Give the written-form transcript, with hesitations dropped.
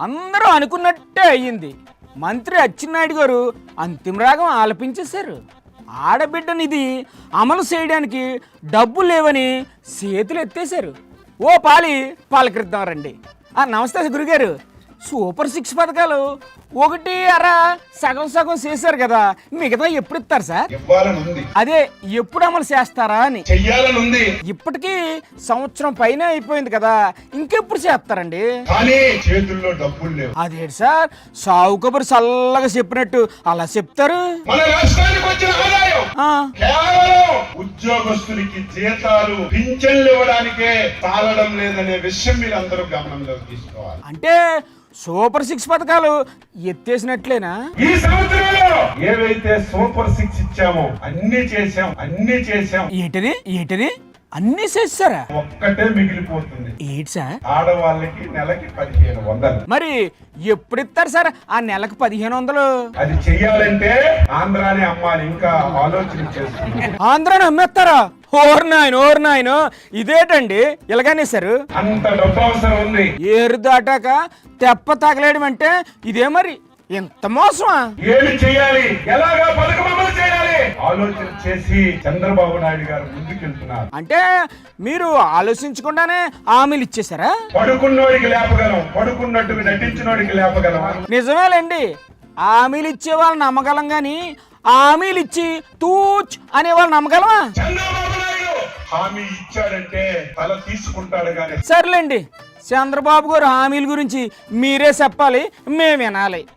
అందరూ అనుకున్నట్టే అయ్యింది. మంత్రి అచ్చెన్నాయుడు గారు అంతిమ రాగం ఆలపించేశారు. ఆడబిడ్డనిది అమలు చేయడానికి డబ్బు లేవని చేతులు ఎత్తేశారు. ఓ పలకరిద్దాం రండి. నమస్తే గురుగారు. సూపర్ 6 పథకాలు ఒకటి అర సగం సగం చేశారు కదా, మిగతా ఎప్పుడు ఇస్తారు సార్? అదే ఎప్పుడు అమలు చేస్తారా అని. ఇప్పటికీ సంవత్సరం పైన అయిపోయింది కదా, ఇంకెప్పుడు చేస్తారండి? చేతుల్లో డబ్బులు లేవు. అదేంటి సార్ సావు కబురు చల్లగా చెప్పినట్టు అలా చెప్తారు? మన రాష్ట్రానికి వచ్చిన ఆదాయం కేవలం ఉద్యోగస్తులకి జీతాలు పింఛన్లు ఇవ్వడానికే తాళడం లేదనే విషయం మీరు అందరూ గమనంలోకి తీసుకోవాలి. అంటే సూపర్ 6 పథకాలు ఎత్తేసినట్లేనా? ఈ సంవత్సరంలో ఏవైతే సూపర్ 6 ఇచ్చామో అన్ని చేశాం. ఏంటిది అన్ని చేస్తారా? ఒక్కటే మిగిలిపోతుంది. ఏంటి సార్? ఆడవాళ్ళకి నెలకి 1500. మరి ఎప్పుడు ఇస్తారు సార్ ఆ నెలకు 1500? అది చెయ్యాలంటే ఆంధ్రాని అమ్మాలి. ఇంకా ఆలోచన చేస్తుంది. ఆంధ్రాని అమ్మేస్తారా? ఓర్ నాయనో ఇదేటండి ఇలాగానే సార్? అంత డబ్బు అవసరం ఉంది. ఏరు దాటాక తెప్ప తగలేయడం అంటే ఇదే మరి? ఎంత మోసమా? ఏమి చేయాలి, ఎలాగా పథకం అమలు చేయాలి ఆలోచన చేసి చంద్రబాబు నాయుడు గారు ముందుకెళ్తున్నారు. అంటే మీరు ఆలోచించకుండానే హామీలు ఇచ్చేసారా? పడుకున్నోడికి లేపగలం, పడుకున్నట్టుగా నటించినోడికి లేపగలం. నిజమేలేండి, హామీలు ఇచ్చే వాళ్ళు నమ్మగలం గాని హామీలు ఇచ్చి తూచ్ అనే వాళ్ళు నమ్మగలమా? చంద్రబాబు నాయుడు హామీ ఇచ్చాడంటే తల తీసుకుంటాడు గాని. సర్లేండి, చంద్రబాబు గారు హామీల గురించి మీరే చెప్పాలి, మేము వినాలి.